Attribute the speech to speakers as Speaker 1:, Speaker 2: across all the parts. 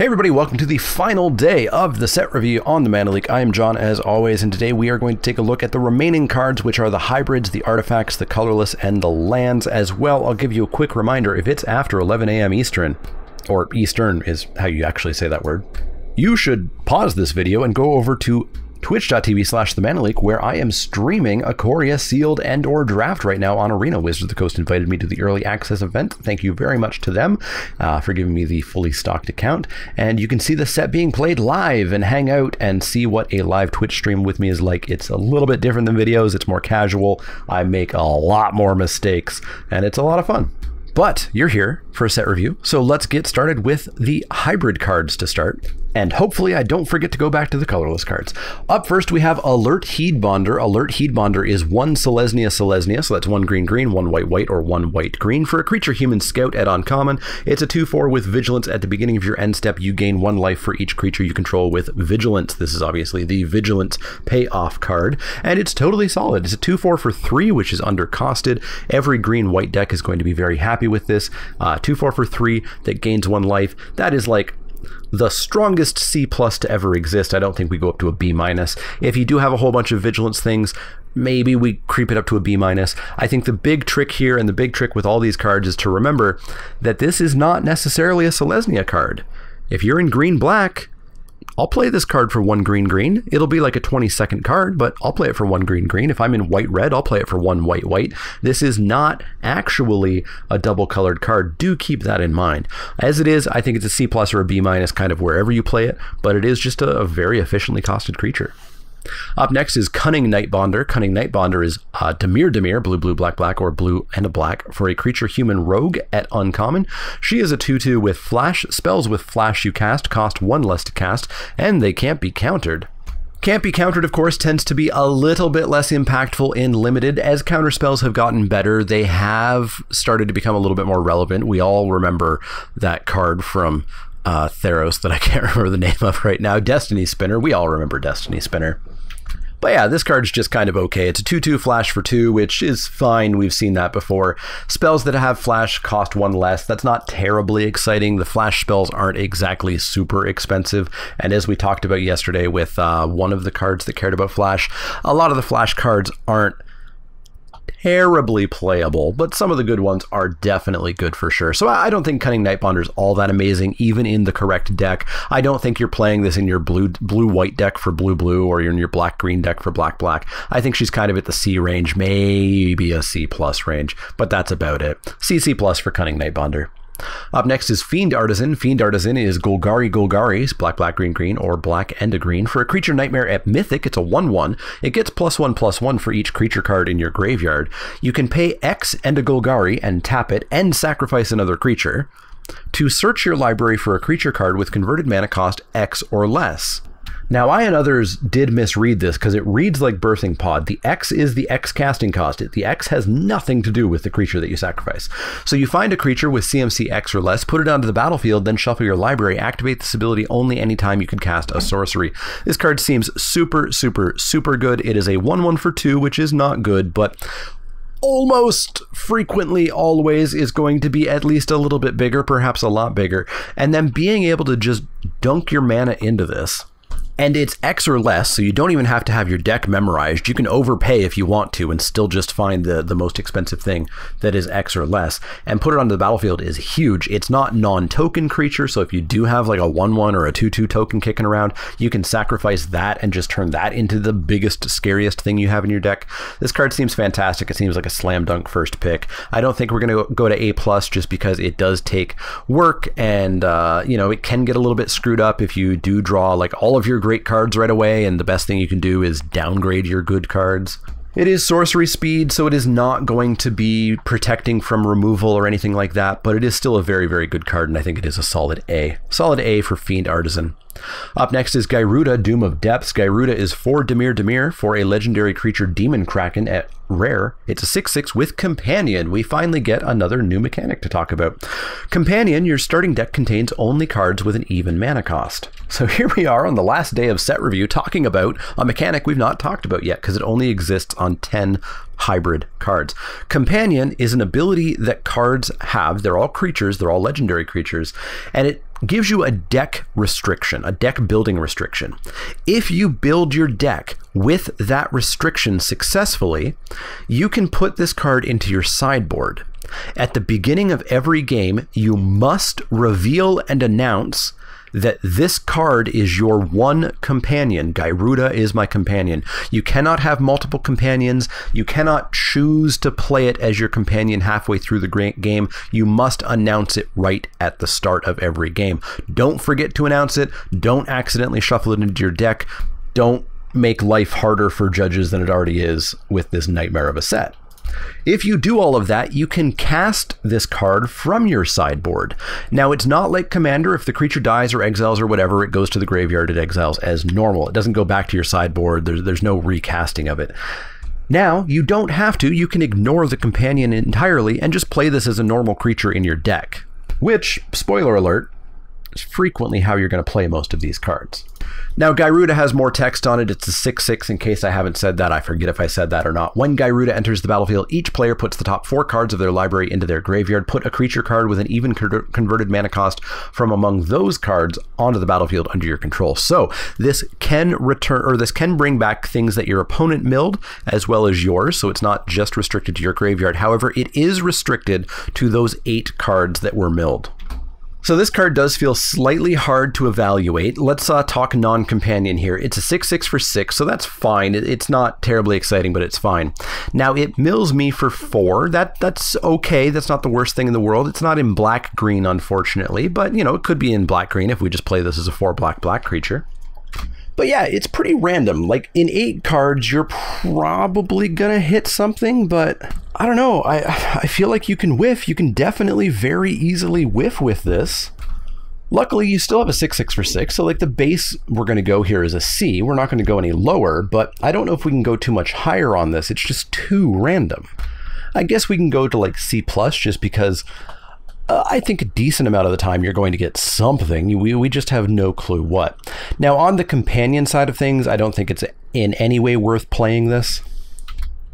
Speaker 1: Hey everybody, welcome to the final day of the set review on the Mana Leek. I am John as always, and today we are going to take a look at the remaining cards, which are the hybrids, the artifacts, the colorless, and the lands as well. I'll give you a quick reminder, if it's after 11 a.m. Eastern, or Eastern is how you actually say that word, you should pause this video and go over to twitch.tv/themanaleek, where I am streaming Ikoria sealed and or draft right now on Arena. Wizards of the Coast invited me to the early access event. Thank you very much to them for giving me the fully stocked account. And you can see the set being played live and hang out and see what a live Twitch stream with me is like. It's a little bit different than videos. It's more casual. I make a lot more mistakes and it's a lot of fun. But you're here for a set review, so let's get started with the hybrid cards to start. And hopefully I don't forget to go back to the colorless cards. Up first we have Alert Heatbonder. Alert Heatbonder is one Selesnya, so that's one green green, one white white, or one white green. For a creature human scout at uncommon, it's a 2/4 with vigilance. At the beginning of your end step, you gain 1 life for each creature you control with vigilance. This is obviously the vigilance payoff card, and it's totally solid. It's a 2/4 for 3, which is undercosted. Every green white deck is going to be very happy with this. 2/4 for 3 that gains 1 life. That is like the strongest C+ to ever exist. I don't think we go up to a B-. If you do have a whole bunch of vigilance things, maybe we creep it up to a B-. I think the big trick here, and the big trick with all these cards, is to remember that this is not necessarily a Selesnya card. If you're in green-black, I'll play this card for 1 green green. It'll be like a 20-second card, but I'll play it for 1 green green. If I'm in white red, I'll play it for 1 white white. This is not actually a double colored card. Do keep that in mind. As it is, I think it's a C+ or a B- kind of wherever you play it, but it is just a very efficiently costed creature. Up next is Cunning Nightbonder. Cunning Nightbonder is Dimir, blue, blue, black, black, or blue and a black for a creature human rogue at uncommon. She is a 2/2 with flash. Spells with flash you cast cost 1 less to cast, and they can't be countered. Can't be countered, of course, tends to be a little bit less impactful in limited. As counter spells have gotten better, they have started to become a little bit more relevant. We all remember that card from Theros that I can't remember the name of right now. Destiny Spinner. We all remember Destiny Spinner. But yeah, this card's just kind of okay. It's a 2/2 flash for 2, which is fine. We've seen that before. Spells that have flash cost 1 less. That's not terribly exciting. The flash spells aren't exactly super expensive. And as we talked about yesterday with one of the cards that cared about flash, a lot of the flash cards aren't terribly playable, but some of the good ones are definitely good for sure. So I don't think Cunning Nightbonder is all that amazing, even in the correct deck. I don't think you're playing this in your blue-white deck for blue-blue, or you're in your black-green deck for black-black. I think she's kind of at the C range, maybe a C+ range, but that's about it. CC+ for Cunning Nightbonder. Up next is Fiend Artisan. Fiend Artisan is Golgari, black, black, green, green, or black and a green. For a creature nightmare at Mythic, it's a 1/1. It gets +1/+1 for each creature card in your graveyard. You can pay X and a Golgari and tap it and sacrifice another creature to search your library for a creature card with converted mana cost X or less. Now, I and others did misread this because it reads like Birthing Pod. The X is the X casting cost. The X has nothing to do with the creature that you sacrifice. So you find a creature with CMC X or less, put it onto the battlefield, then shuffle your library, activate this ability only anytime you can cast a sorcery. This card seems super, super, super good. It is a 1/1 for 2, which is not good, but almost frequently always is going to be at least a little bit bigger, perhaps a lot bigger. And then being able to just dunk your mana into this. And it's X or less, so you don't even have to have your deck memorized. You can overpay if you want to and still just find the most expensive thing that is X or less. And put it onto the battlefield is huge. It's not non-token creature, so if you do have like a 1/1 or a 2/2 token kicking around, you can sacrifice that and just turn that into the biggest, scariest thing you have in your deck. This card seems fantastic. It seems like a slam dunk first pick. I don't think we're going to go to A+ just because it does take work, and you know, it can get a little bit screwed up if you do draw like all of your great cards right away, and the best thing you can do is downgrade your good cards. It is sorcery speed, so it is not going to be protecting from removal or anything like that, but it is still a very, very good card, and I think it is a solid A. Solid A for Fiend Artisan. Up next is Garuda, Doom of Depths. Garuda is 4 Dimir for a legendary creature Demon Kraken at rare. It's a 6/6 with Companion. We finally get another new mechanic to talk about. Companion, your starting deck contains only cards with an even mana cost. So here we are on the last day of set review talking about a mechanic we've not talked about yet because it only exists on 10 hybrid cards. Companion is an ability that cards have. They're all creatures, they're all legendary creatures, and it gives you a deck restriction, a deck building restriction. If you build your deck with that restriction successfully, you can put this card into your sideboard. At the beginning of every game, you must reveal and announce that this card is your one companion. Garuda is my companion. You cannot have multiple companions. You cannot choose to play it as your companion halfway through the game. You must announce it right at the start of every game. Don't forget to announce it. Don't accidentally shuffle it into your deck. Don't make life harder for judges than it already is with this nightmare of a set. If you do all of that, you can cast this card from your sideboard. Now, it's not like Commander. If the creature dies or exiles or whatever, it goes to the graveyard, it exiles as normal. It doesn't go back to your sideboard. There's no recasting of it. Now, you don't have to. You can ignore the companion entirely and just play this as a normal creature in your deck, which, spoiler alert, is frequently how you're going to play most of these cards. Now, Garuda has more text on it. It's a 6/6 in case I haven't said that. I forget if I said that or not. When Garuda enters the battlefield, each player puts the top 4 cards of their library into their graveyard. Put a creature card with an even converted mana cost from among those cards onto the battlefield under your control. So this can return, or this can bring back things that your opponent milled as well as yours. So it's not just restricted to your graveyard. However, it is restricted to those 8 cards that were milled. So this card does feel slightly hard to evaluate. Let's talk non-companion here. It's a 6/6 for 6, so that's fine. It's not terribly exciting, but it's fine. Now, it mills me for 4. That's okay. That's not the worst thing in the world. It's not in black-green, unfortunately, but, you know, it could be in black-green if we just play this as a 4/black creature. But yeah, it's pretty random. Like, in 8 cards, you're probably gonna hit something, but I don't know. I feel like you can whiff. You can definitely very easily whiff with this. Luckily, you still have a 6/6 for 6, so like the base we're gonna go here is a C. We're not gonna go any lower, but I don't know if we can go too much higher on this. It's just too random. I guess we can go to like C+, just because I think a decent amount of the time you're going to get something. We just have no clue what. Now, on the companion side of things, I don't think it's in any way worth playing this.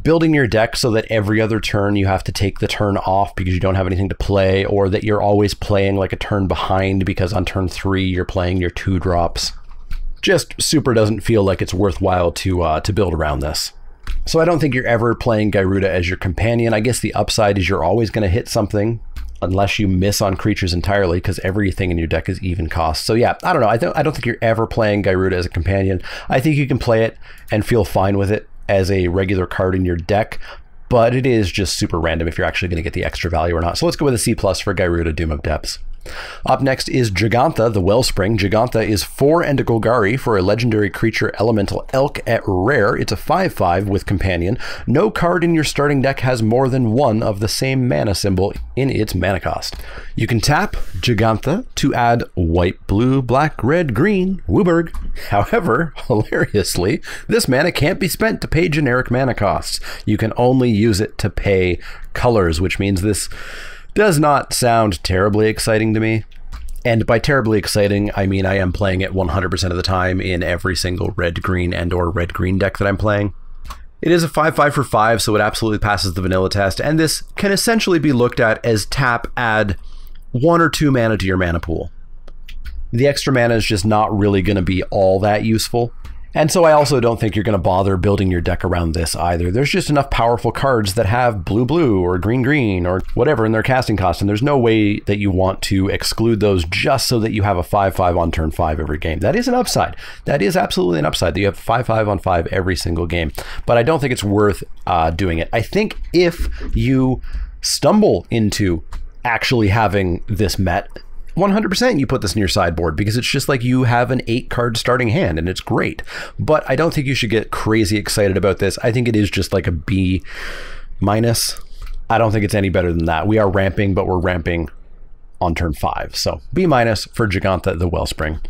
Speaker 1: Building your deck so that every other turn you have to take the turn off because you don't have anything to play, or that you're always playing like a turn behind because on turn 3 you're playing your 2 drops. Just super doesn't feel like it's worthwhile to build around this. So I don't think you're ever playing Garuda as your companion. I guess the upside is you're always going to hit something, unless you miss on creatures entirely, because everything in your deck is even cost. So yeah, I don't know. I don't think you're ever playing Garuda as a companion. I think you can play it and feel fine with it as a regular card in your deck, but it is just super random if you're actually going to get the extra value or not. So let's go with a C+ for Garuda, Doom of Depths. Up next is Giganta, the Wellspring. Giganta is 4 and a Golgari for a legendary creature elemental elk at rare. It's a 5/5 with Companion. No card in your starting deck has more than 1 of the same mana symbol in its mana cost. You can tap Giganta to add white, blue, black, red, green, Wooburg. However, hilariously, this mana can't be spent to pay generic mana costs. You can only use it to pay colors, which means this does not sound terribly exciting to me. And by terribly exciting, I mean I am playing it 100% of the time in every single red-green and or red-green deck that I'm playing. It is a 5/5 for 5, so it absolutely passes the vanilla test, and this can essentially be looked at as tap, add 1 or 2 mana to your mana pool. The extra mana is just not really going to be all that useful. And so I also don't think you're going to bother building your deck around this either. There's just enough powerful cards that have blue-blue or green-green or whatever in their casting cost, and there's no way that you want to exclude those just so that you have a 5/5 on turn 5 every game. That is an upside. That is absolutely an upside, that you have 5/5 on 5 every single game. But I don't think it's worth doing it. I think if you stumble into actually having this met, 100% you put this in your sideboard, because it's just like you have an 8-card starting hand and it's great. But I don't think you should get crazy excited about this. I think it is just like a B-. I don't think it's any better than that. We are ramping, but we're ramping on turn 5. So B- for Giganta, the Wellspring.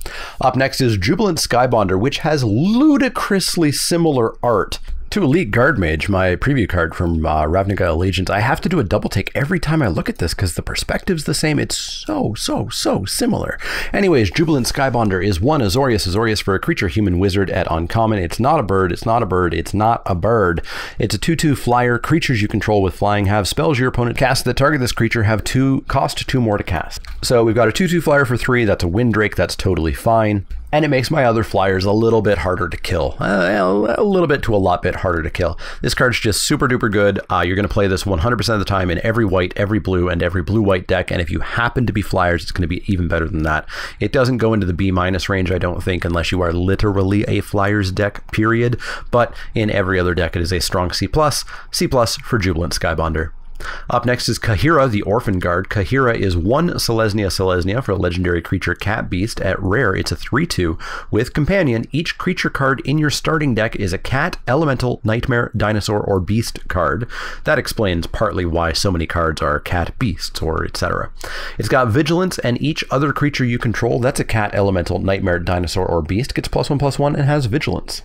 Speaker 1: Up next is Jubilant Skybonder, which has ludicrously similar art To Elite Guard Mage, my preview card from Ravnica Allegiance, I have to do a double take every time I look at this because the perspective's the same. It's so similar. Anyways, Jubilant Skybonder is 1 Azorius. Azorius for a creature, human wizard at uncommon. It's not a bird, it's not a bird, it's not a bird. It's a 2/2 flyer. Creatures you control with flying have spells your opponent casts that target this creature have cost 2 more to cast. So we've got a 2/2 flyer for 3. That's a Windrake. That's totally fine. And it makes my other flyers a little bit harder to kill. A little bit to a lot bit harder to kill. This card's just super duper good. You're going to play this 100% of the time in every white, every blue, and every blue-white deck. And if you happen to be flyers, it's going to be even better than that. It doesn't go into the B- range, I don't think, unless you are literally a flyers deck, period. But in every other deck, it is a strong C+, C+ for Jubilant Skybonder. Up next is Kahira, the Orphan Guard. Kahira is 1 Selesnya for a legendary creature cat beast. At rare, it's a 3/2 with companion. Each creature card in your starting deck is a cat, elemental, nightmare, dinosaur, or beast card. That explains partly why so many cards are cat beasts or etc. It's got vigilance, and each other creature you control that's a cat, elemental, nightmare, dinosaur, or beast gets +1/+1 and has vigilance.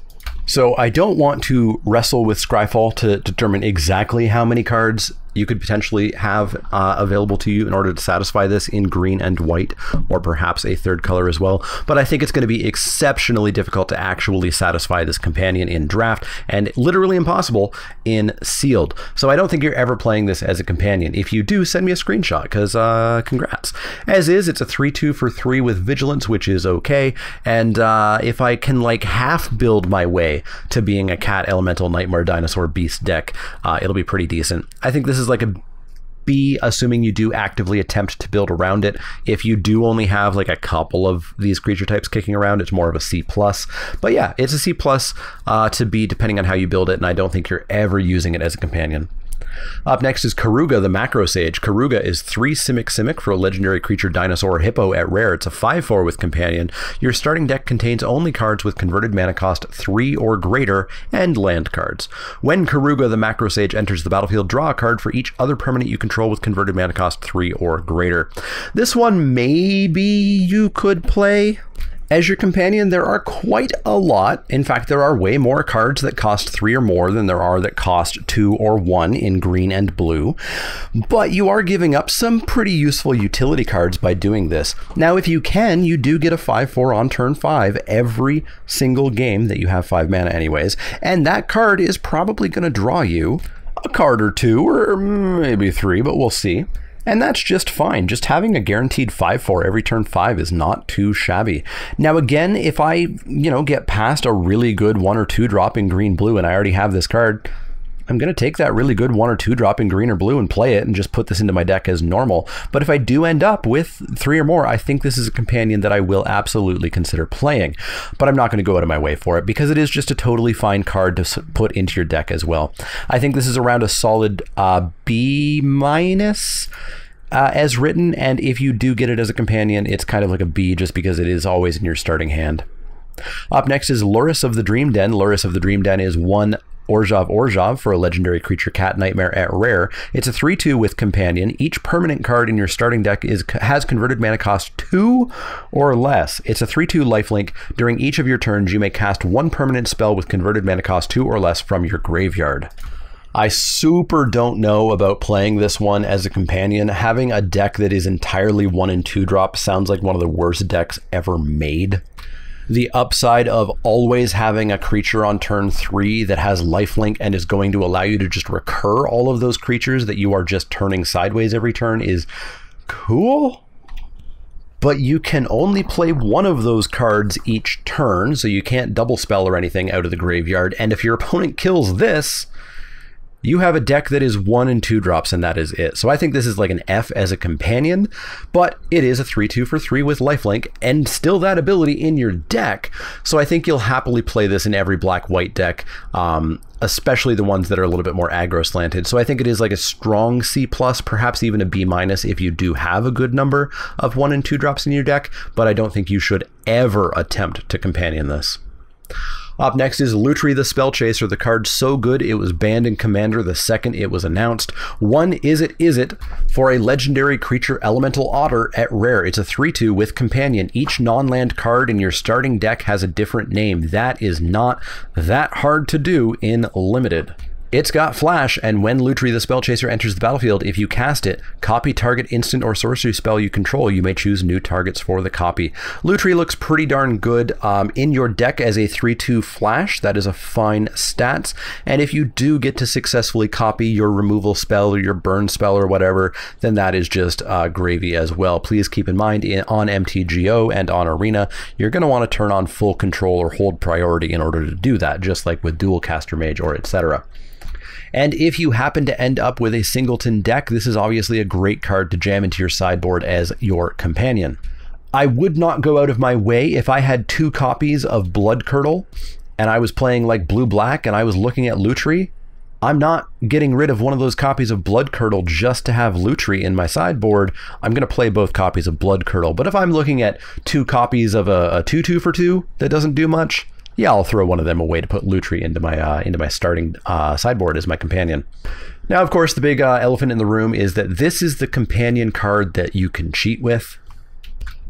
Speaker 1: So I don't want to wrestle with Scryfall to determine exactly how many cards you could potentially have available to you in order to satisfy this in green and white, or perhaps a third color as well. But I think it's going to be exceptionally difficult to actually satisfy this companion in draft, and literally impossible in sealed. So I don't think you're ever playing this as a companion. If you do, send me a screenshot, because congrats. As is, it's a 3/2 for 3 with vigilance, which is okay. And if I can like half build my way to being a cat, elemental, nightmare, dinosaur, beast deck, it'll be pretty decent. I think this is like a B, assuming you do actively attempt to build around it. If you do only have like a couple of these creature types kicking around, it's more of a C+. But yeah, it's a C+ to B depending on how you build it, and I don't think you're ever using it as a companion. Up next is Kuroga, the Macro Sage. Kuroga is 3 Simic for a legendary creature, dinosaur, or hippo. At rare, it's a 5/4 with companion. Your starting deck contains only cards with converted mana cost 3 or greater and land cards. When Kuroga, the Macro Sage, enters the battlefield, draw a card for each other permanent you control with converted mana cost 3 or greater. This one maybe you could play as your companion. There are quite a lot. In fact, there are way more cards that cost 3 or more than there are that cost 2 or 1 in green and blue. But you are giving up some pretty useful utility cards by doing this. Now, if you can, you do get a 5/4 on turn 5 every single game that you have 5 mana anyways. And that card is probably going to draw you a card or 2, or maybe 3, but we'll see. And that's just fine. Just having a guaranteed 5/4 every turn 5 is not too shabby. Now again, if I, get past a really good 1 or 2 drop in green blue and I already have this card, I'm going to take that really good 1 or 2 drop in green or blue and play it and just put this into my deck as normal. But if I do end up with 3 or more, I think this is a companion that I will absolutely consider playing. But I'm not going to go out of my way for it because it is just a totally fine card to put into your deck as well. I think this is around a solid B- as written, and if you do get it as a companion, it's kind of like a B just because it is always in your starting hand. Up next is Loras of the Dream Den. Loras of the Dream Den is 1 Orzhov for a legendary creature cat, nightmare. At rare, it's a 3/2 with companion. Each permanent card in your starting deck has converted mana cost 2 or less. It's a 3/2 lifelink. During each of your turns, you may cast 1 permanent spell with converted mana cost 2 or less from your graveyard. I super don't know about playing this one as a companion. Having a deck that is entirely 1 and 2 drop sounds like one of the worst decks ever made. The upside of always having a creature on turn 3 that has lifelink and is going to allow you to just recur all of those creatures that you are just turning sideways every turn is cool. But you can only play 1 of those cards each turn, so you can't double spell or anything out of the graveyard. And if your opponent kills this, you have a deck that is 1 and 2 drops, and that is it. So I think this is like an F as a companion, but it is a 3/2 for 3 with lifelink, and still that ability in your deck. So I think you'll happily play this in every black-white deck, especially the ones that are a little bit more aggro slanted. So I think it is like a strong C+, perhaps even a B- if you do have a good number of 1 and 2 drops in your deck, but I don't think you should ever attempt to companion this. Up next is Lutri the Spell Chaser. The card's so good it was banned in Commander the second it was announced. One is it for a legendary creature elemental otter at rare. It's a 3/2 with companion. Each non-land card in your starting deck has a different name. That is not that hard to do in Limited. It's got flash, and when Lutri the Spell Chaser enters the battlefield, if you cast it, copy target instant or sorcery spell you control. You may choose new targets for the copy. Lutri looks pretty darn good in your deck as a 3/2 flash. That is a fine stats. And if you do get to successfully copy your removal spell or your burn spell or whatever, then that is just gravy as well. Please keep in mind on MTGO and on Arena, you're going to want to turn on full control or hold priority in order to do that, just like with Dual Caster Mage or etc. And if you happen to end up with a singleton deck, this is obviously a great card to jam into your sideboard as your companion. I would not go out of my way if I had 2 copies of Blood Curdle and I was playing like blue-black and I was looking at Lutri. I'm not getting rid of one of those copies of Blood Curdle just to have Lutri in my sideboard. I'm going to play both copies of Blood Curdle. But if I'm looking at 2 copies of a 2/2 for 2 that doesn't do much, yeah, I'll throw one of them away to put Lutri into my starting sideboard as my companion. Now, of course, the big elephant in the room is that this is the companion card that you can cheat with.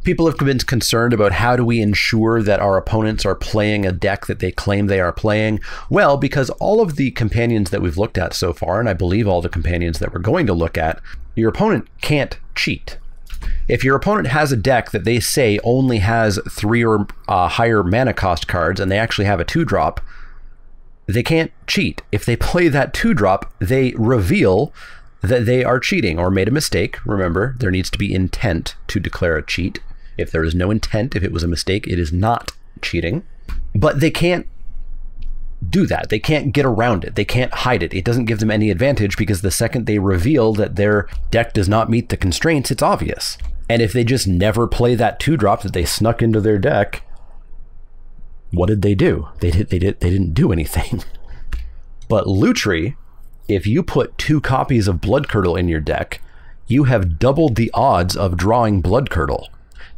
Speaker 1: People have been concerned about how do we ensure that our opponents are playing a deck that they claim they are playing. Well, because all of the companions that we've looked at so far, and I believe all the companions that we're going to look at, your opponent can't cheat. If your opponent has a deck that they say only has 3 or higher mana cost cards and they actually have a 2-drop, they can't cheat. If they play that 2-drop, they reveal that they are cheating or made a mistake. Remember, there needs to be intent to declare a cheat. If there is no intent, if it was a mistake, it is not cheating. But they can't do that. They can't get around it. They can't hide it. It doesn't give them any advantage because the second they reveal that their deck does not meet the constraints, it's obvious. And if they just never play that 2-drop that they snuck into their deck, what did they do? They didn't do anything. But Lutri, if you put 2 copies of Blood Curdle in your deck, you have doubled the odds of drawing Blood Curdle.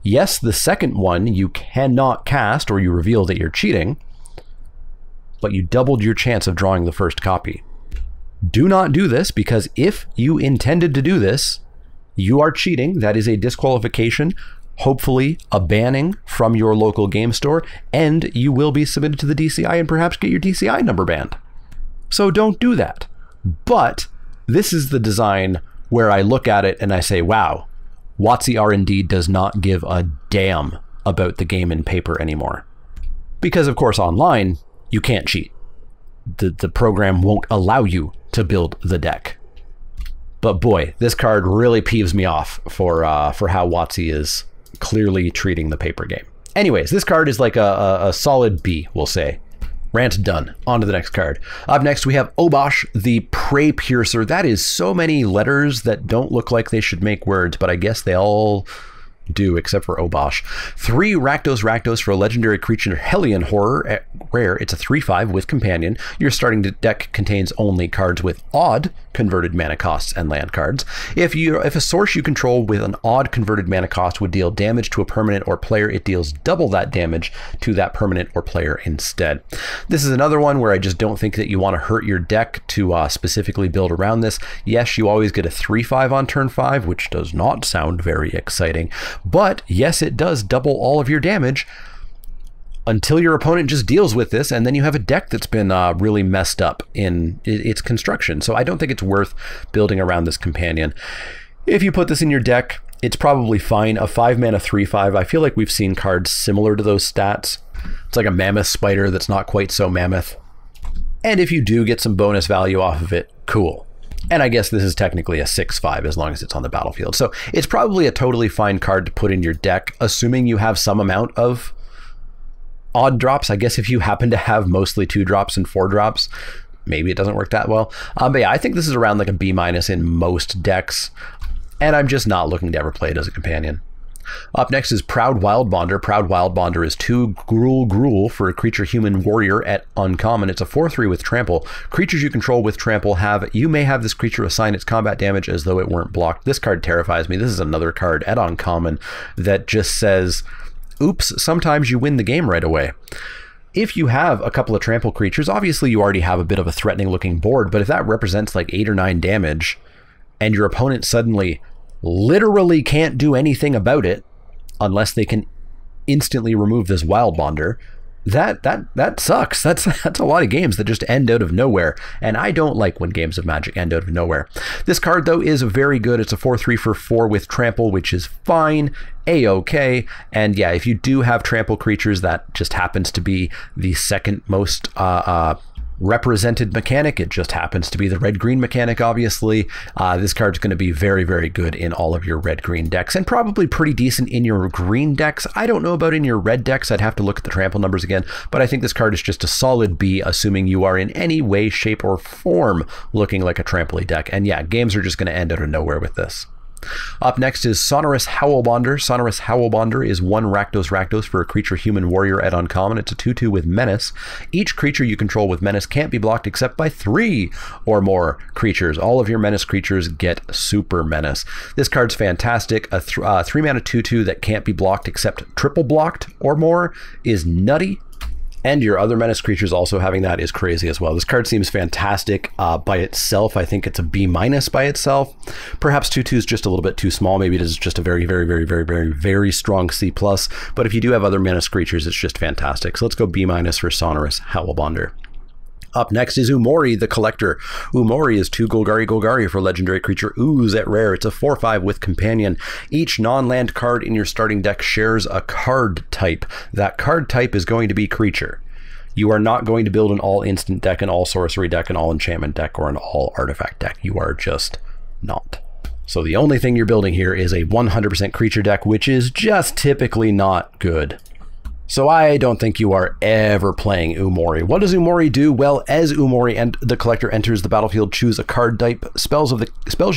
Speaker 1: Yes, the second one you cannot cast or you reveal that you're cheating, but you doubled your chance of drawing the first copy. Do not do this, because if you intended to do this, you are cheating. That is a disqualification, hopefully a banning from your local game store, and you will be submitted to the DCI and perhaps get your DCI number banned. So don't do that. But this is the design where I look at it and I say, wow, WotC R&D does not give a damn about the game in paper anymore. Because of course online, you can't cheat. The program won't allow you to build the deck. But boy, this card really peeves me off for how WotC is clearly treating the paper game. Anyways, this card is like a solid B, we'll say. Rant done. On to the next card. Up next, we have Bosch, the Prey Piercer. That is so many letters that don't look like they should make words, but I guess they all do, except for Bosch. 3 Rakdos for a legendary creature, Hellion Horror at rare. It's a 3/5 with companion. Your starting deck contains only cards with odd converted mana costs and land cards. If a source you control with an odd converted mana cost would deal damage to a permanent or player, it deals double that damage to that permanent or player instead. This is another one where I just don't think that you want to hurt your deck to specifically build around this. Yes, you always get a 3/5 on turn 5, which does not sound very exciting. But yes, it does double all of your damage until your opponent just deals with this, and then you have a deck that's been really messed up in its construction. So I don't think it's worth building around this companion. If you put this in your deck, it's probably fine. A 5 mana 3/5. I feel like we've seen cards similar to those stats. It's like a mammoth spider that's not quite so mammoth. And if you do get some bonus value off of it, cool. And I guess this is technically a 6/5 as long as it's on the battlefield. So it's probably a totally fine card to put in your deck, assuming you have some amount of odd drops. I guess if you happen to have mostly 2-drops and 4-drops, maybe it doesn't work that well. But yeah, I think this is around like a B- in most decks, and I'm just not looking to ever play it as a companion. Up next is Proud Wildbonder. Proud Wildbonder is 2 Gruul for a creature human warrior at uncommon. It's a 4/3 with trample. Creatures you control with trample you may have this creature assign its combat damage as though it weren't blocked. This card terrifies me. This is another card at uncommon that just says, oops, sometimes you win the game right away. if you have a couple of trample creatures, obviously you already have a bit of a threatening looking board, but if that represents like 8 or 9 damage and your opponent suddenly literally can't do anything about it unless they can instantly remove this Wild Bonder, that sucks. That's a lot of games that just end out of nowhere, and I don't like when games of Magic end out of nowhere. This card though is very good. It's a 4/3 for 4 with trample, which is fine, a-okay. And yeah, if you do have trample creatures, that just happens to be the second most represented mechanic. It just happens to be the red-green mechanic, obviously. This card's going to be very, very good in all of your red-green decks, and probably pretty decent in your green decks. I don't know about in your red decks. I'd have to look at the trample numbers again, but I think this card is just a solid B, assuming you are in any way, shape, or form looking like a trample deck. And yeah, games are just going to end out of nowhere with this. Up next is Sonorous Howl Bonder. Sonorous Howl Bonder is 1 Rakdos for a creature human warrior at uncommon. It's a 2/2 with Menace. Each creature you control with Menace can't be blocked except by 3 or more creatures. All of your Menace creatures get Super Menace. This card's fantastic. A 3-mana 2/2 that can't be blocked except triple blocked or more is nutty. And your other Menace creatures also having that is crazy as well. This card seems fantastic by itself. I think it's a B- by itself. Perhaps 2/2 is just a little bit too small. Maybe it is just a very, very, very, very, very, very strong C+. But if you do have other Menace creatures, it's just fantastic. So let's go B- for Sonorous Howl Bonder. Up next is Omori the Collector. Omori is 2 Golgari for legendary creature Ooze at rare. It's a 4/5 with Companion. Each non-land card in your starting deck shares a card type. That card type is going to be creature. You are not going to build an all instant deck, an all sorcery deck, an all enchantment deck, or an all artifact deck. You are just not. So the only thing you're building here is a 100% creature deck, which is just typically not good. So I don't think you are ever playing Omori. What does Omori do? Well, as Omori and the Collector enters the battlefield, choose a card type. Spells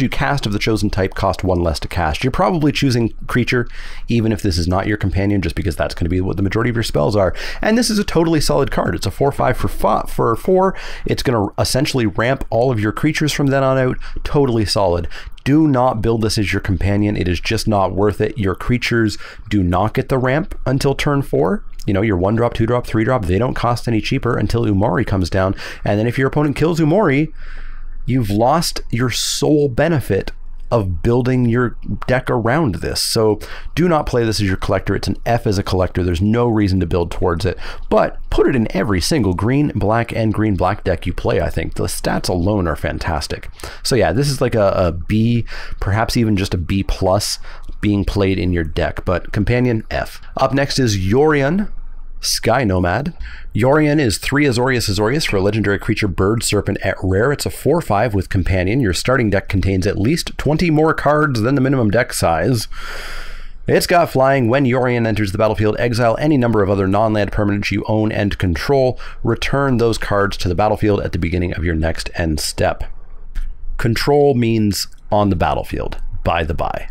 Speaker 1: you cast of the chosen type cost 1 less to cast. You're probably choosing creature, even if this is not your companion, just because that's going to be what the majority of your spells are. And this is a totally solid card. It's a 4/5 for 4. It's going to essentially ramp all of your creatures from then on out. Totally solid. Do not build this as your companion. It is just not worth it. Your creatures do not get the ramp until turn 4. You know, your 1-drop, 2-drop, 3-drop, they don't cost any cheaper until Omori comes down. And then if your opponent kills Omori, you've lost your sole benefit of building your deck around this. So do not play this as your collector. It's an F as a collector. There's no reason to build towards it, but put it in every single green, black, and green, black deck you play. I think the stats alone are fantastic. So yeah, this is like a B, perhaps even just a B+ being played in your deck, but companion, F. Up next is Orion Sky Nomad. Orion is 3 Azorius for a legendary creature Bird Serpent at rare. It's a 4/5 with Companion. Your starting deck contains at least 20 more cards than the minimum deck size. It's got flying. When Orion enters the battlefield, exile any number of other non-land permanents you own and control. Return those cards to the battlefield at the beginning of your next end step. Control means on the battlefield, by the by.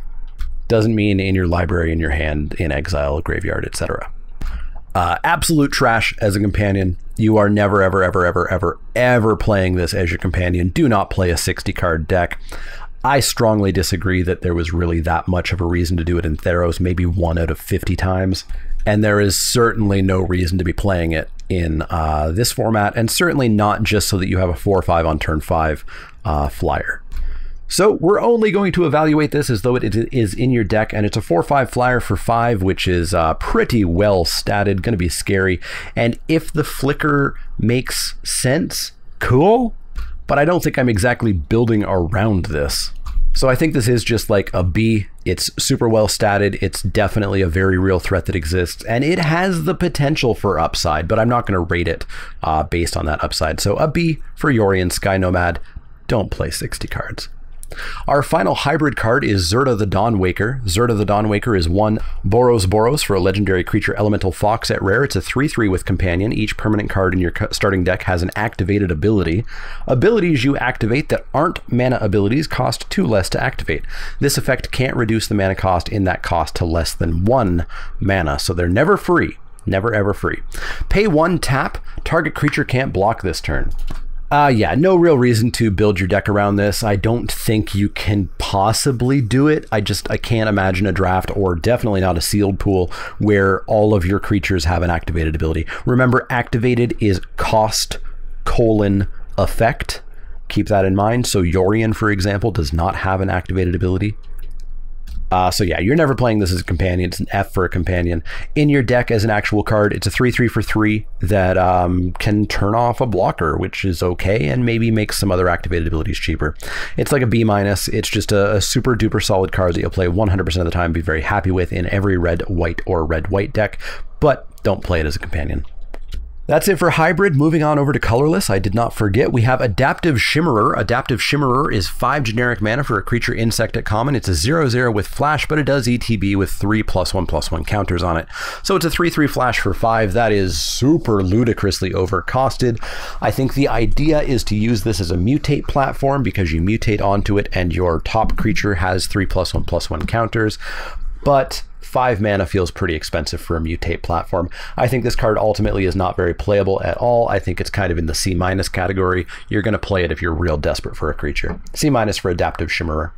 Speaker 1: Doesn't mean in your library, in your hand, in exile, graveyard, etc. Absolute trash as a companion. You are never, ever, ever, ever, ever, ever playing this as your companion. Do not play a 60-card deck. I strongly disagree that there was really that much of a reason to do it in Theros, maybe 1 out of 50 times. And there is certainly no reason to be playing it in this format, and certainly not just so that you have a 4/5 on turn 5 flyer. So we're only going to evaluate this as though it is in your deck, and it's a 4/5 flyer for 5, which is pretty well statted, going to be scary. And if the flicker makes sense, cool, but I don't think I'm exactly building around this. So I think this is just like a B. It's super well statted. It's definitely a very real threat that exists, and it has the potential for upside, but I'm not going to rate it based on that upside. So a B for Orion Sky Nomad. Don't play 60 cards. Our final hybrid card is Zerta the Dawnwaker. Zerta the Dawnwaker is 1 Boros for a legendary creature Elemental Fox at rare. It's a 3/3 with Companion. Each permanent card in your starting deck has an activated ability. Abilities you activate that aren't mana abilities cost 2 less to activate. This effect can't reduce the mana cost in that cost to less than 1 mana, so they're never free. Never ever free. Pay 1, tap. Target creature can't block this turn. Yeah, no real reason to build your deck around this. I don't think you can possibly do it. I can't imagine a draft, or definitely not a sealed pool, where all of your creatures have an activated ability. Remember, activated is cost : effect. Keep that in mind. So Orion, for example, does not have an activated ability. So yeah, you're never playing this as a companion. It's an F for a companion. In your deck as an actual card, it's a 3/3 for 3 that can turn off a blocker, which is okay, and maybe makes some other activated abilities cheaper. It's like a B-. It's just a super duper solid card that you'll play 100% of the time, be very happy with in every red-white or red-white deck, but don't play it as a companion. That's it for hybrid. Moving on over to colorless, I did not forget, we have Adaptive Shimmerer. Adaptive Shimmerer is 5 generic mana for a creature insect at common. It's a 0/0 with flash, but it does ETB with 3 +1/+1 counters on it. So it's a 3/3 flash for 5. That is super ludicrously overcosted. I think the idea is to use this as a mutate platform, because you mutate onto it and your top creature has 3 +1/+1 counters. But 5 mana feels pretty expensive for a mutate platform. I think this card ultimately is not very playable at all. I think it's kind of in the C- category. You're going to play it if you're real desperate for a creature. C- for Adaptive Shimmerer.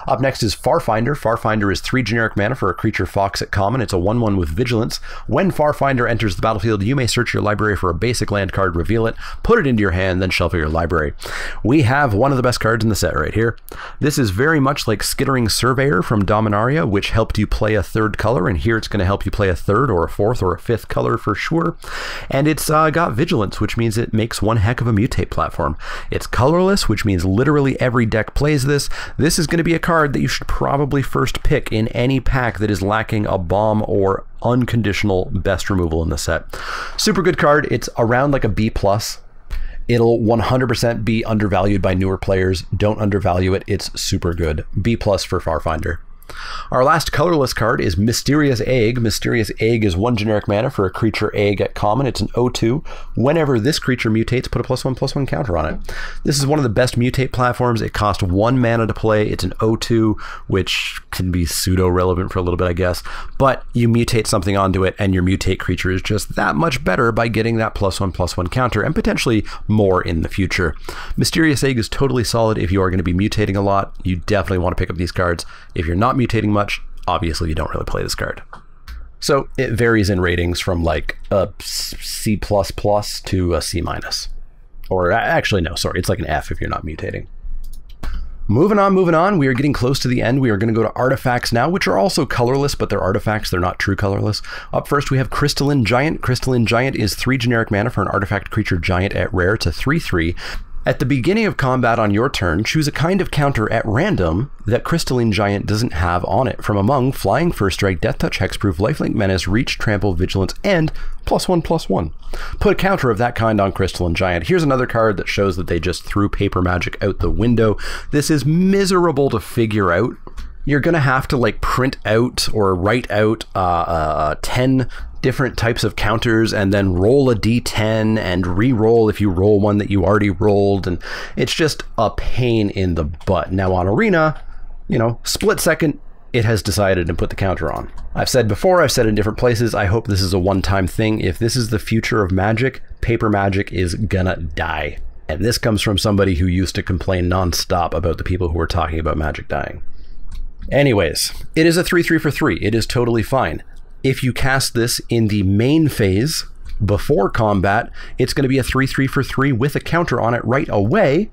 Speaker 1: Up next is Farfinder. Farfinder is 3 generic mana for a creature fox at common. It's a 1/1 with vigilance. When Farfinder enters the battlefield, you may search your library for a basic land card, reveal it, put it into your hand, then shuffle your library. We have one of the best cards in the set right here. This is very much like Skittering Surveyor from Dominaria, which helped you play a 3rd color, and here it's going to help you play a 3rd or a 4th or a 5th color for sure. And it's got vigilance, which means it makes one heck of a mutate platform. It's colorless, which means literally every deck plays this. This is going to be a card that you should probably first pick in any pack that is lacking a bomb or unconditional best removal in the set. Super good card. It's around like a B+. It'll 100% be undervalued by newer players. Don't undervalue it. It's super good. B+ for Farfinder. Our last colorless card is Mysterious Egg. Mysterious Egg is 1 generic mana for a creature egg at common. It's an 0/2. Whenever this creature mutates, put a +1/+1 counter on it. This is one of the best mutate platforms. It costs 1 mana to play. It's an 0/2, which can be pseudo-relevant for a little bit, I guess. But you mutate something onto it, and your mutate creature is just that much better by getting that +1/+1 counter, and potentially more in the future. Mysterious Egg is totally solid if you are going to be mutating a lot. You definitely want to pick up these cards. If you're not mutating much, obviously you don't really play this card. So it varies in ratings from like a C++ to a C-. Or actually, no, sorry, it's like an F if you're not mutating. Moving on, we are getting close to the end. We are going to go to artifacts now, which are also colorless, but they're artifacts, they're not true colorless. Up first, we have Crystalline Giant. Crystalline Giant is 3 generic mana for an artifact creature giant at rare. It's a 3/3. At the beginning of combat on your turn, choose a kind of counter at random that Crystalline Giant doesn't have on it from among Flying, First Strike, Death Touch, Hexproof, Lifelink, Menace, Reach, Trample, Vigilance, and +1/+1. Put a counter of that kind on Crystalline Giant. Here's another card that shows that they just threw paper magic out the window. This is miserable to figure out. You're going to have to like print out or write out 10 different types of counters and then roll a d10 and re-roll if you roll one that you already rolled, and it's just a pain in the butt. Now on Arena, you know, split second, it has decided and put the counter on. I've said before, I've said in different places, I hope this is a one-time thing. If this is the future of Magic, paper Magic is gonna die. And this comes from somebody who used to complain non-stop about the people who were talking about Magic dying. Anyways, it is a 3/3 for 3. It is totally fine. If you cast this in the main phase before combat, it's going to be a 3/3 for 3 with a counter on it right away.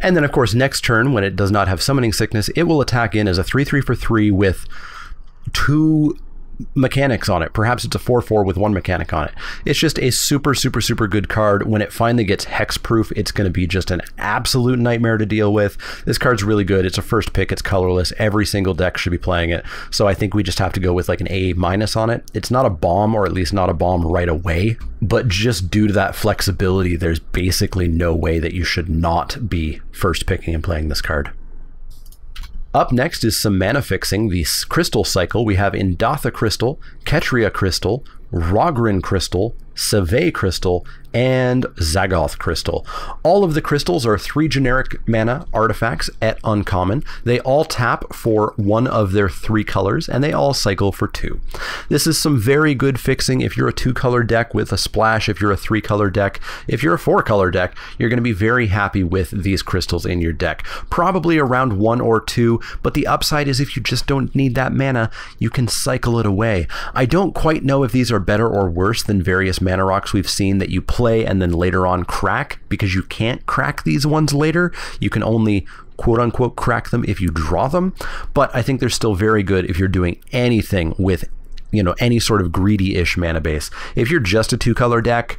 Speaker 1: And then, of course, next turn, when it does not have Summoning Sickness, it will attack in as a 3/3 for 3 with 2 mechanics on it. Perhaps it's a 4/4 with 1 mechanic on it. It's just a super, super, super good card. When it finally gets hexproof, it's going to be just an absolute nightmare to deal with. This card's really good. It's a first pick. It's colorless. Every single deck should be playing it. So I think we just have to go with like an A- on it. It's not a bomb, or at least not a bomb right away, but just due to that flexibility, there's basically no way that you should not be first picking and playing this card. Up next is some mana fixing, the crystal cycle. We have Indatha Crystal, Ketria Crystal, Rogrin Crystal, Savay Crystal, and Zagoth Crystal. All of the crystals are 3 generic mana artifacts at uncommon. They all tap for 1 of their 3 colors, and they all cycle for 2. This is some very good fixing if you're a 2-color deck with a splash, if you're a 3-color deck. If you're a 4-color deck, you're going to be very happy with these crystals in your deck. Probably around 1 or 2, but the upside is if you just don't need that mana, you can cycle it away. I don't quite know if these are better or worse than various mana rocks we've seen that you play and then later on crack, because you can't crack these ones later. You can only quote-unquote crack them if you draw them, but I think they're still very good if you're doing anything with, you know, any sort of greedy-ish mana base. If you're just a 2-color deck,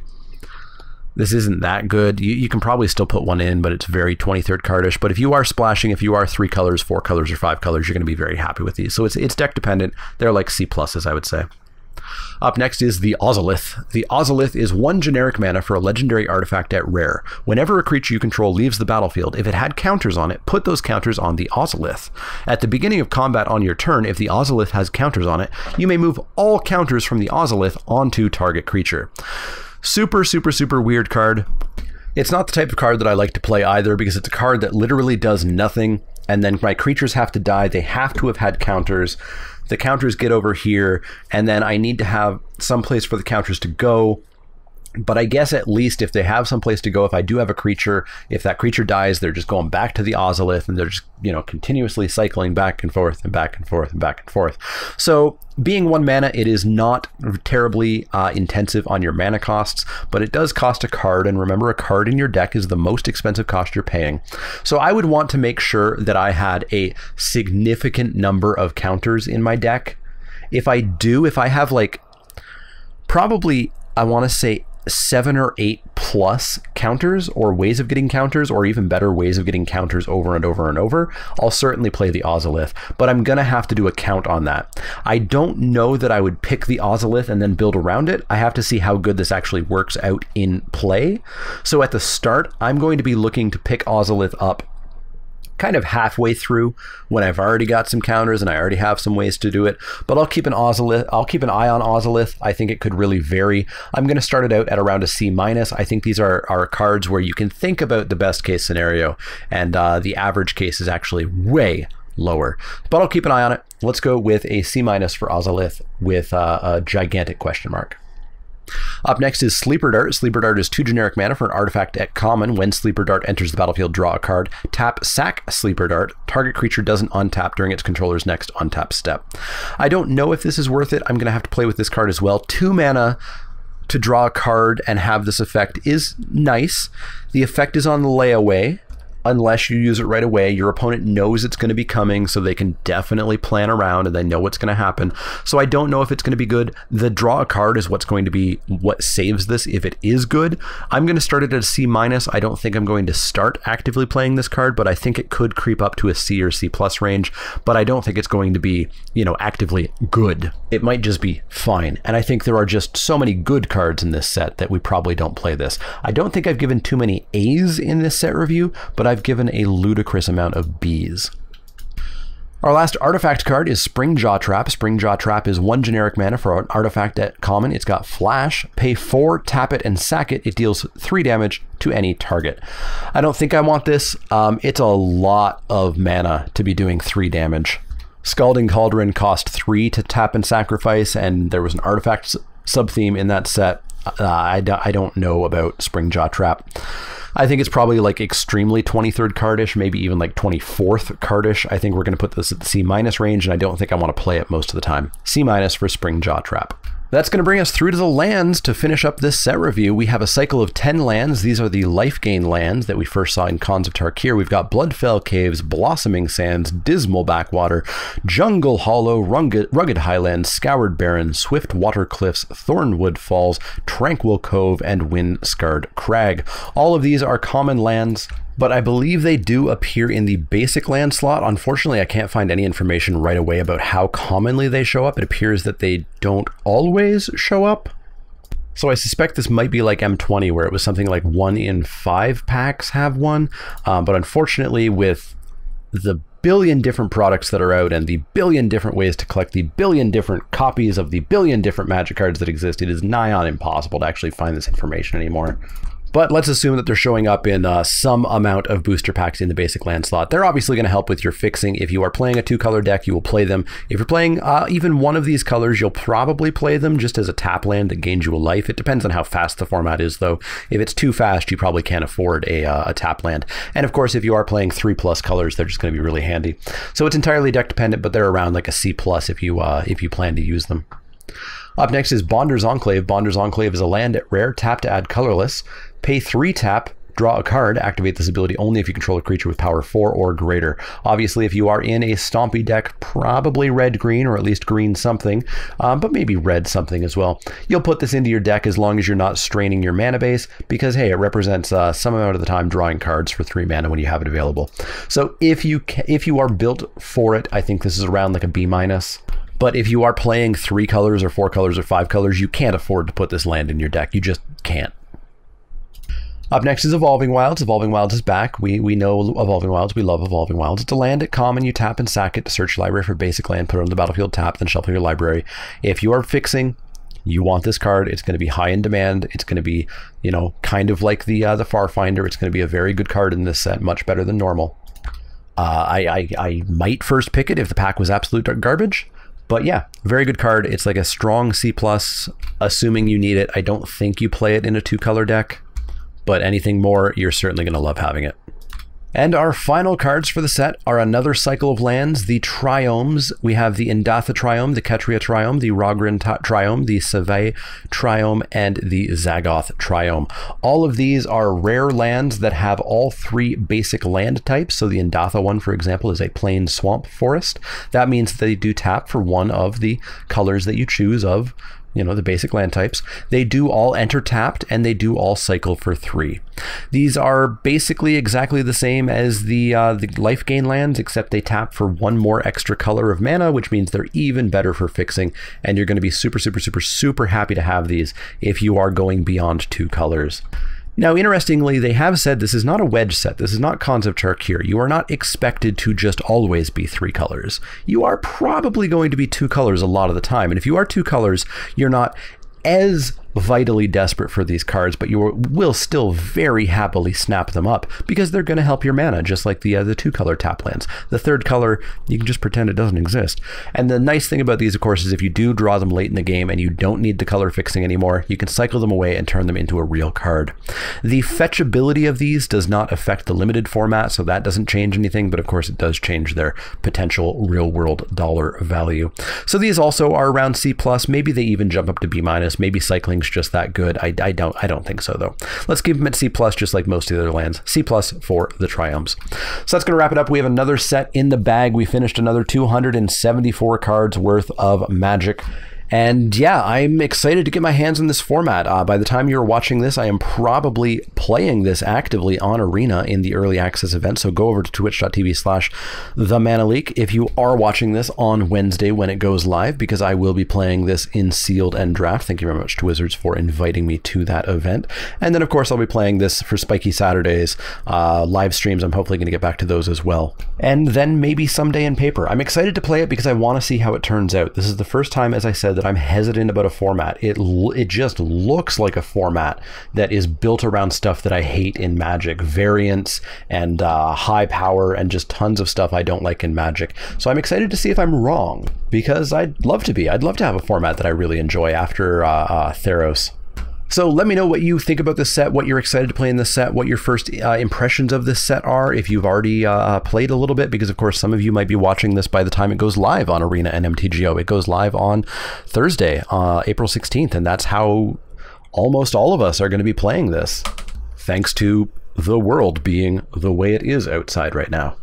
Speaker 1: this isn't that good. You can probably still put one in, but it's very 23rd cardish. But if you are splashing, if you are 3 colors, 4 colors, or 5 colors, you're going to be very happy with these. So it's deck dependent. They're like C pluses, I would say. Up next is the Ozolith. The Ozolith is 1 generic mana for a legendary artifact at rare. Whenever a creature you control leaves the battlefield, if it had counters on it, put those counters on the Ozolith. At the beginning of combat on your turn, if the Ozolith has counters on it, you may move all counters from the Ozolith onto target creature. Super, super, super weird card. It's not the type of card that I like to play either, because it's a card that literally does nothing, and then my creatures have to die. They have to have had counters. The counters get over here, and then I need to have some place for the counters to go. But I guess at least if they have some place to go, if I do have a creature, if that creature dies, they're just going back to the Ozolith, and they're just, you know, continuously cycling back and forth and back and forth and back and forth. So being 1 mana, it is not terribly intensive on your mana costs, but it does cost a card. And remember, a card in your deck is the most expensive cost you're paying. So I would want to make sure that I had a significant number of counters in my deck. If I have like probably, I want to say 7 or 8 plus counters, or ways of getting counters, or even better ways of getting counters over and over and over, I'll certainly play the Ozolith, but I'm gonna have to do a count on that. I don't know that I would pick the Ozolith and then build around it. I have to see how good this actually works out in play. So at the start, I'm going to be looking to pick Ozolith up kind of halfway through when I've already got some counters and I already have some ways to do it. But I'll keep an eye on Ozolith. I think it could really vary. I'm going to start it out at around a C-. I think these are cards where you can think about the best case scenario, and the average case is actually way lower. But I'll keep an eye on it. Let's go with a C- for Ozolith with a gigantic question mark. Up next is Sleeper Dart. Sleeper Dart is 2 generic mana for an artifact at common. When Sleeper Dart enters the battlefield, draw a card. Tap, sack Sleeper Dart. Target creature doesn't untap during its controller's next untap step. I don't know if this is worth it. I'm going to have to play with this card as well. 2 mana to draw a card and have this effect is nice. The effect is on the layaway. Unless you use it right away, your opponent knows it's going to be coming, so they can definitely plan around and they know what's going to happen. So I don't know if it's going to be good. The draw a card is what's going to be what saves this if it is good. I'm going to start it at a C-. I don't think I'm going to start actively playing this card, but I think it could creep up to a C or C+ range, but I don't think it's going to be, you know, actively good. It might just be fine. And I think there are just so many good cards in this set that we probably don't play this. I don't think I've given too many A's in this set review, but I've given a ludicrous amount of B's. Our last artifact card is Springjaw Trap. Springjaw Trap is 1 generic mana for an artifact at common. It's got flash. Pay 4, tap it, and sack it. It deals 3 damage to any target. I don't think I want this. It's a lot of mana to be doing 3 damage. Scalding Cauldron cost 3 to tap and sacrifice, and there was an artifact sub-theme in that set. I don't know about Springjaw Trap. I think it's probably like extremely 23rd cardish, maybe even like 24th cardish. I think we're going to put this at the C- range, and I don't think I want to play it most of the time. C- for Springjaw Trap. That's going to bring us through to the lands to finish up this set review. We have a cycle of 10 lands. These are the life gain lands that we first saw in Khans of Tarkir. We've got Bloodfell Caves, Blossoming Sands, Dismal Backwater, Jungle Hollow, Rugged Highlands, Scoured Barren, Swift Water Cliffs, Thornwood Falls, Tranquil Cove, and Wind-Scarred Crag. All of these are common lands, but I believe they do appear in the basic land slot. Unfortunately, I can't find any information right away about how commonly they show up. It appears that they don't always show up. So I suspect this might be like M20, where it was something like 1 in 5 packs have one. But unfortunately, with the billion different products that are out and the billion different ways to collect the billion different copies of the billion different Magic cards that exist, it is nigh on impossible to actually find this information anymore. But let's assume that they're showing up in some amount of booster packs in the basic land slot. They're obviously going to help with your fixing. If you are playing a 2-color deck, you will play them. If you're playing even one of these colors, you'll probably play them just as a tap land that gains you a life. It depends on how fast the format is, though. If it's too fast, you probably can't afford a tap land. And of course, if you are playing 3+ colors, they're just going to be really handy. So it's entirely deck dependent, but they're around like a C+ if you plan to use them. Up next is Bonder's Enclave. Bonder's Enclave is a land at rare, tap to add colorless. Pay 3 tap, draw a card, activate this ability only if you control a creature with power 4 or greater. Obviously, if you are in a stompy deck, probably red-green or at least green something, but maybe red something as well. You'll put this into your deck as long as you're not straining your mana base because, hey, it represents some amount of the time drawing cards for 3 mana when you have it available. So if you are built for it, I think this is around like a B-. But if you are playing 3 colors or 4 colors or 5 colors, you can't afford to put this land in your deck. You just can't. Up next is Evolving Wilds. Evolving Wilds is back. We know Evolving Wilds. We love Evolving Wilds. It's a land at common. You tap and sack it to search your library for basic land, put it on the battlefield, tap, then shuffle your library. If you are fixing, you want this card. It's going to be high in demand. It's going to be, you know, kind of like the Farfinder. It's going to be a very good card in this set, much better than normal. I might first pick it if the pack was absolute garbage. But yeah, very good card. It's like a strong C+, assuming you need it. I don't think you play it in a 2-color deck, but anything more, you're certainly going to love having it. And our final cards for the set are another cycle of lands, the Triomes. We have the Indatha Triome, the Ketria Triome, the Rogran Triome, the Savay Triome, and the Zagoth Triome. All of these are rare lands that have all 3 basic land types. So the Indatha one, for example, is a plain swamp forest. That means that they do tap for one of the colors that you choose of, you know, the basic land types. They do all enter tapped, and they do all cycle for 3. These are basically exactly the same as the life gain lands, except they tap for 1 more extra color of mana, which means they're even better for fixing, and you're going to be super, super, super, super happy to have these if you are going beyond 2 colors. Now, interestingly, they have said this is not a wedge set. This is not Khans of Tarkir. You are not expected to just always be 3 colors. You are probably going to be 2 colors a lot of the time. And if you are 2 colors, you're not as vitally desperate for these cards, but you will still very happily snap them up because they're going to help your mana, just like the 2-color tap lands. The 3rd color, you can just pretend it doesn't exist. And the nice thing about these, of course, is if you do draw them late in the game and you don't need the color fixing anymore, you can cycle them away and turn them into a real card. The fetchability of these does not affect the limited format, so that doesn't change anything, but of course it does change their potential real-world dollar value. So these also are around C+, maybe they even jump up to B-, maybe cycling just that good. I don't think so, though. Let's keep them at C+, just like most of the other lands. C+ for the Triomes. So that's going to wrap it up. We have another set in the bag. We finished another 274 cards worth of Magic. And yeah, I'm excited to get my hands on this format. By the time you're watching this, I am probably playing this actively on Arena in the early access event. So go over to twitch.tv/TheManaLeek if you are watching this on Wednesday when it goes live, because I will be playing this in Sealed and Draft. Thank you very much to Wizards for inviting me to that event. And then, of course, I'll be playing this for Spiky Saturdays live streams. I'm hopefully going to get back to those as well. And then maybe someday in paper. I'm excited to play it because I want to see how it turns out. This is the first time, as I said, that I'm hesitant about a format. It just looks like a format that is built around stuff that I hate in Magic, variants and high power and just tons of stuff I don't like in Magic. So I'm excited to see if I'm wrong, because I'd love to be. I'd love to have a format that I really enjoy after Theros. So let me know what you think about this set, what you're excited to play in this set, what your first impressions of this set are, if you've already played a little bit, because of course some of you might be watching this by the time it goes live on Arena and MTGO. It goes live on Thursday, April 16th, and that's how almost all of us are going to be playing this, thanks to the world being the way it is outside right now.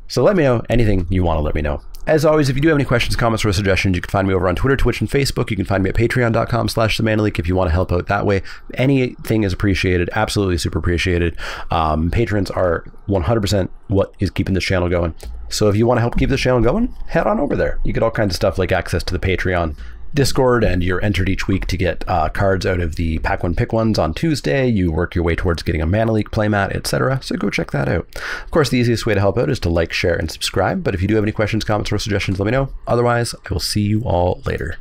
Speaker 1: So let me know anything you want to let me know. As always, if you do have any questions, comments, or suggestions, you can find me over on Twitter, Twitch, and Facebook. You can find me at patreon.com/TheManaLeek if you want to help out that way. Anything is appreciated, absolutely super appreciated. Patrons are 100% what is keeping this channel going. So if you want to help keep this channel going, head on over there. You get all kinds of stuff like access to the Patreon Discord, and you're entered each week to get cards out of the Pack One Pick Ones on Tuesday. You work your way towards getting a Mana Leak playmat, etc. So go check that out. Of course, the easiest way to help out is to like, share, and subscribe. But if you do have any questions, comments, or suggestions, let me know. Otherwise, I will see you all later.